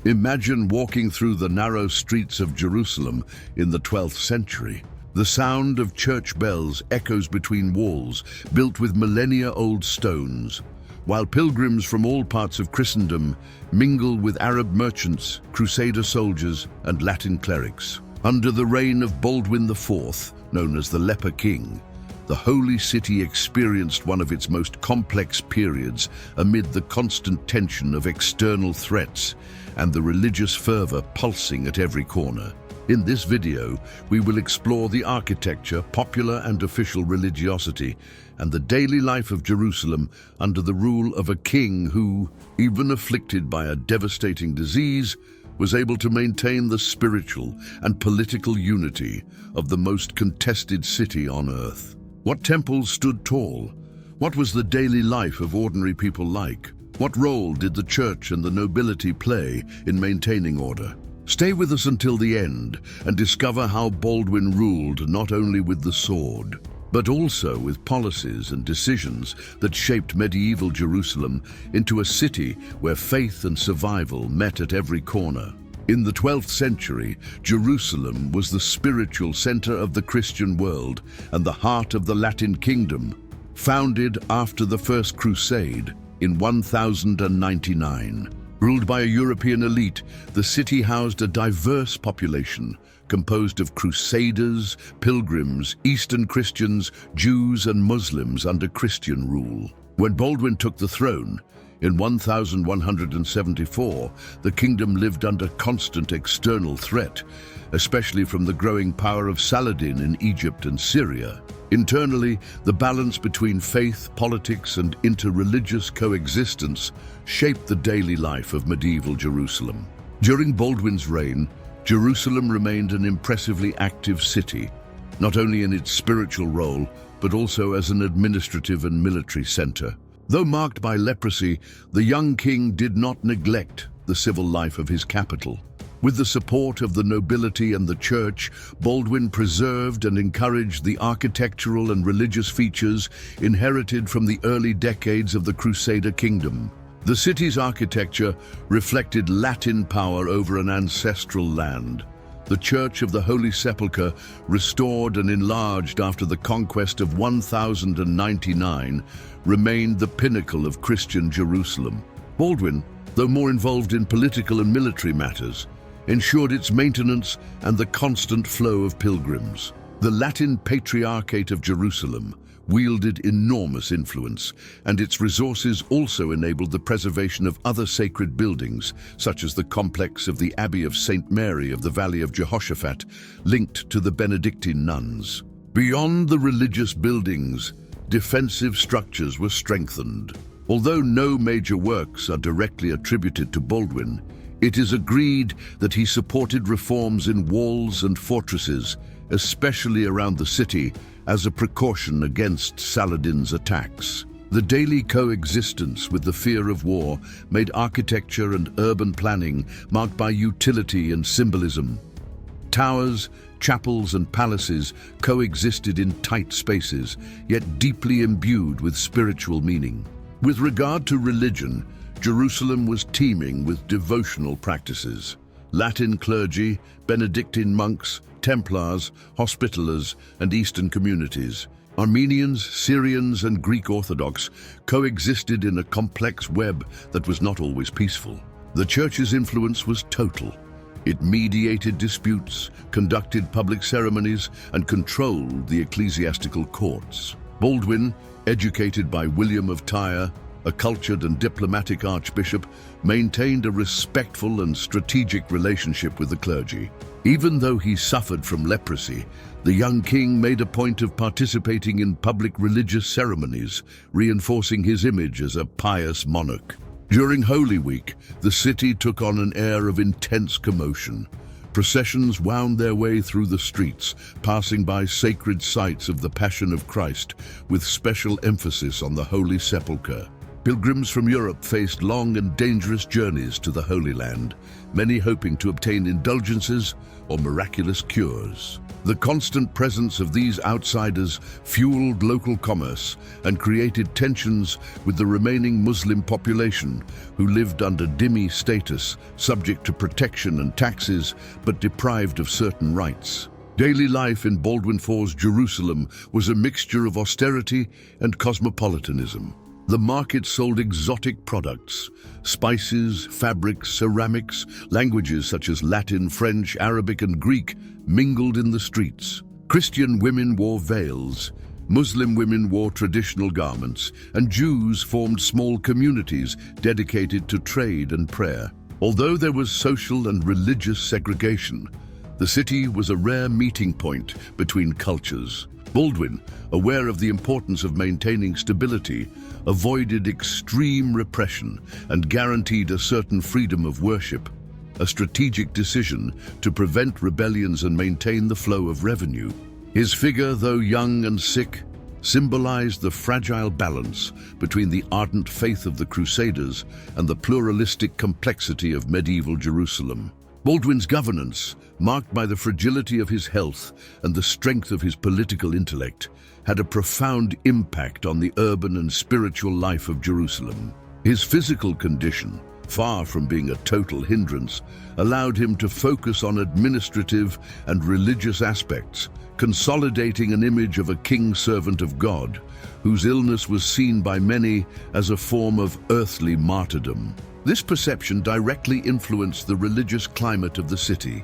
Imagine walking through the narrow streets of Jerusalem in the 12th century. The sound of church bells echoes between walls built with millennia-old stones, while pilgrims from all parts of Christendom mingle with Arab merchants, Crusader soldiers, and Latin clerics. Under the reign of Baldwin IV, known as the Leper King, the Holy City experienced one of its most complex periods amid the constant tension of external threats and the religious fervor pulsing at every corner. In this video, we will explore the architecture, popular and official religiosity, and the daily life of Jerusalem under the rule of a king who, even afflicted by a devastating disease, was able to maintain the spiritual and political unity of the most contested city on earth. What temples stood tall? What was the daily life of ordinary people like? What role did the church and the nobility play in maintaining order? Stay with us until the end and discover how Baldwin ruled not only with the sword, but also with policies and decisions that shaped medieval Jerusalem into a city where faith and survival met at every corner. In the 12th century, Jerusalem was the spiritual center of the Christian world and the heart of the Latin kingdom. Founded after the First Crusade in 1099, ruled by a European elite, the city housed a diverse population composed of Crusaders, pilgrims, Eastern Christians, Jews, and Muslims under Christian rule. When Baldwin took the throne, in 1174, the kingdom lived under constant external threat, especially from the growing power of Saladin in Egypt and Syria. Internally, the balance between faith, politics, and interreligious coexistence shaped the daily life of medieval Jerusalem. During Baldwin's reign, Jerusalem remained an impressively active city, not only in its spiritual role, but also as an administrative and military center. Though marked by leprosy, the young king did not neglect the civil life of his capital. With the support of the nobility and the church, Baldwin preserved and encouraged the architectural and religious features inherited from the early decades of the Crusader kingdom. The city's architecture reflected Latin power over an ancestral land. The Church of the Holy Sepulchre, restored and enlarged after the conquest of 1099, remained the pinnacle of Christian Jerusalem. Baldwin, though more involved in political and military matters, ensured its maintenance and the constant flow of pilgrims. The Latin Patriarchate of Jerusalem wielded enormous influence, and its resources also enabled the preservation of other sacred buildings, such as the complex of the Abbey of St. Mary of the Valley of Jehoshaphat, linked to the Benedictine nuns. Beyond the religious buildings, defensive structures were strengthened. Although no major works are directly attributed to Baldwin, it is agreed that he supported reforms in walls and fortresses, especially around the city, as a precaution against Saladin's attacks. The daily coexistence with the fear of war made architecture and urban planning marked by utility and symbolism. Towers, chapels, and palaces coexisted in tight spaces, yet deeply imbued with spiritual meaning. With regard to religion, Jerusalem was teeming with devotional practices. Latin clergy, Benedictine monks, Templars, Hospitallers, and Eastern communities, Armenians, Syrians, and Greek Orthodox coexisted in a complex web that was not always peaceful. The Church's influence was total. It mediated disputes, conducted public ceremonies, and controlled the ecclesiastical courts. Baldwin, educated by William of Tyre, a cultured and diplomatic archbishop, maintained a respectful and strategic relationship with the clergy. Even though he suffered from leprosy, the young king made a point of participating in public religious ceremonies, reinforcing his image as a pious monarch. During Holy Week, the city took on an air of intense commotion. Processions wound their way through the streets, passing by sacred sites of the Passion of Christ, with special emphasis on the Holy Sepulchre. Pilgrims from Europe faced long and dangerous journeys to the Holy Land, many hoping to obtain indulgences or miraculous cures. The constant presence of these outsiders fueled local commerce and created tensions with the remaining Muslim population, who lived under dhimmi status, subject to protection and taxes, but deprived of certain rights. Daily life in Baldwin IV's Jerusalem was a mixture of austerity and cosmopolitanism. The market sold exotic products, spices, fabrics, ceramics, languages such as Latin, French, Arabic, and Greek mingled in the streets. Christian women wore veils, Muslim women wore traditional garments, and Jews formed small communities dedicated to trade and prayer. Although there was social and religious segregation, the city was a rare meeting point between cultures. Baldwin, aware of the importance of maintaining stability, avoided extreme repression and guaranteed a certain freedom of worship, a strategic decision to prevent rebellions and maintain the flow of revenue. His figure, though young and sick, symbolized the fragile balance between the ardent faith of the Crusaders and the pluralistic complexity of medieval Jerusalem. Baldwin's governance, marked by the fragility of his health and the strength of his political intellect, had a profound impact on the urban and spiritual life of Jerusalem. His physical condition, far from being a total hindrance, allowed him to focus on administrative and religious aspects, consolidating an image of a king servant of God, whose illness was seen by many as a form of earthly martyrdom. This perception directly influenced the religious climate of the city.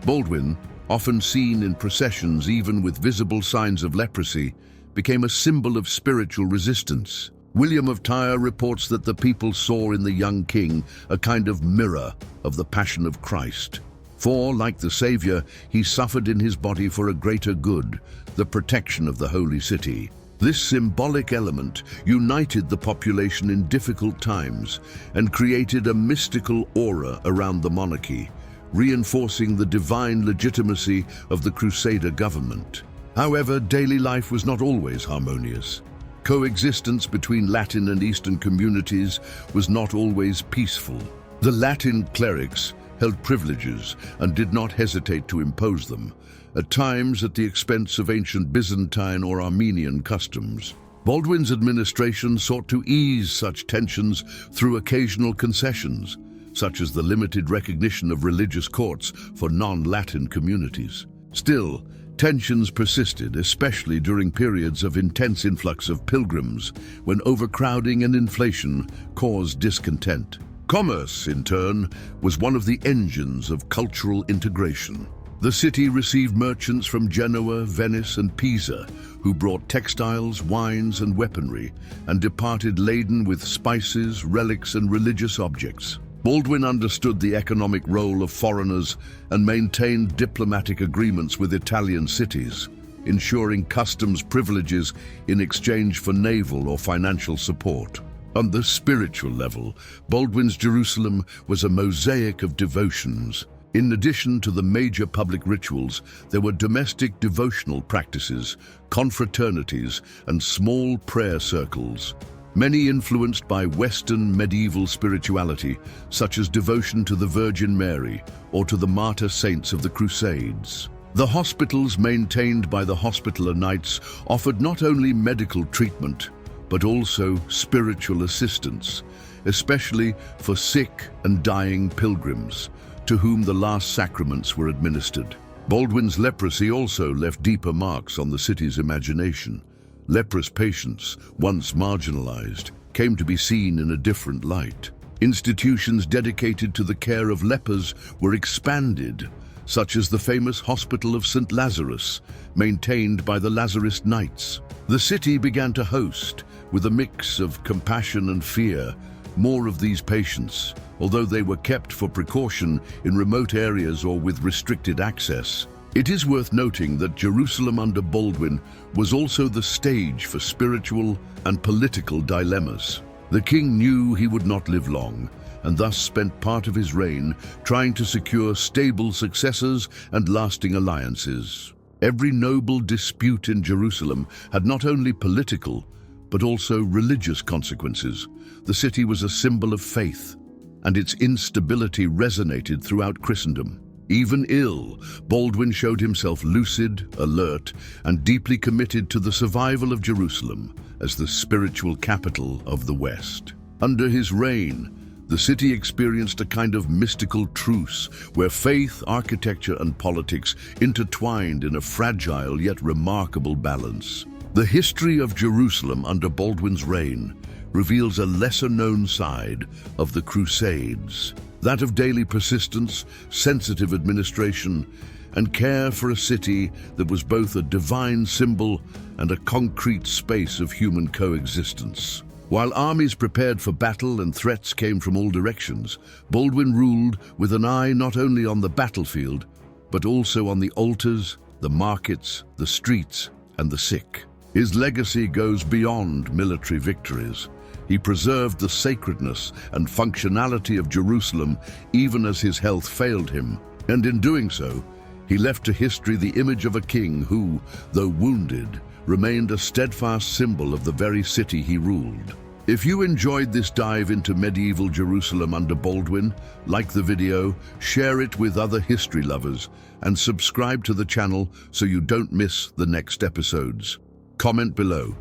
Baldwin, often seen in processions even with visible signs of leprosy, became a symbol of spiritual resistance. William of Tyre reports that the people saw in the young king a kind of mirror of the Passion of Christ. For, like the Savior, he suffered in his body for a greater good, the protection of the holy city. This symbolic element united the population in difficult times and created a mystical aura around the monarchy, reinforcing the divine legitimacy of the Crusader government. However, daily life was not always harmonious. Coexistence between Latin and Eastern communities was not always peaceful. The Latin clerics held privileges and did not hesitate to impose them, at times at the expense of ancient Byzantine or Armenian customs. Baldwin's administration sought to ease such tensions through occasional concessions, such as the limited recognition of religious courts for non-Latin communities. Still, tensions persisted, especially during periods of intense influx of pilgrims, when overcrowding and inflation caused discontent. Commerce, in turn, was one of the engines of cultural integration. The city received merchants from Genoa, Venice, and Pisa, who brought textiles, wines, and weaponry, and departed laden with spices, relics, and religious objects. Baldwin understood the economic role of foreigners and maintained diplomatic agreements with Italian cities, ensuring customs privileges in exchange for naval or financial support. On the spiritual level, Baldwin's Jerusalem was a mosaic of devotions. In addition to the major public rituals, there were domestic devotional practices, confraternities, and small prayer circles, many influenced by Western medieval spirituality, such as devotion to the Virgin Mary or to the martyr saints of the Crusades. The hospitals maintained by the Hospitaller Knights offered not only medical treatment, but also spiritual assistance, especially for sick and dying pilgrims, to whom the last sacraments were administered. Baldwin's leprosy also left deeper marks on the city's imagination. Leprous patients, once marginalized, came to be seen in a different light. Institutions dedicated to the care of lepers were expanded, such as the famous Hospital of St. Lazarus, maintained by the Lazarist Knights. The city began to host, with a mix of compassion and fear, more of these patients, although they were kept for precaution in remote areas or with restricted access. It is worth noting that Jerusalem under Baldwin was also the stage for spiritual and political dilemmas. The king knew he would not live long, and thus spent part of his reign trying to secure stable successors and lasting alliances. Every noble dispute in Jerusalem had not only political, but also religious consequences. The city was a symbol of faith, and its instability resonated throughout Christendom. Even ill, Baldwin showed himself lucid, alert, and deeply committed to the survival of Jerusalem as the spiritual capital of the West. Under his reign, the city experienced a kind of mystical truce where faith, architecture, and politics intertwined in a fragile yet remarkable balance. The history of Jerusalem under Baldwin's reign reveals a lesser-known side of the Crusades, that of daily persistence, sensitive administration, and care for a city that was both a divine symbol and a concrete space of human coexistence. While armies prepared for battle and threats came from all directions, Baldwin ruled with an eye not only on the battlefield, but also on the altars, the markets, the streets, and the sick. His legacy goes beyond military victories. He preserved the sacredness and functionality of Jerusalem even as his health failed him, and in doing so, he left to history the image of a king who, though wounded, remained a steadfast symbol of the very city he ruled. If you enjoyed this dive into medieval Jerusalem under Baldwin, like the video, share it with other history lovers, and subscribe to the channel so you don't miss the next episodes. Comment below.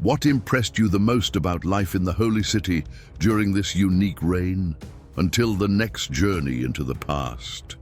What impressed you the most about life in the Holy City during this unique reign? Until the next journey into the past.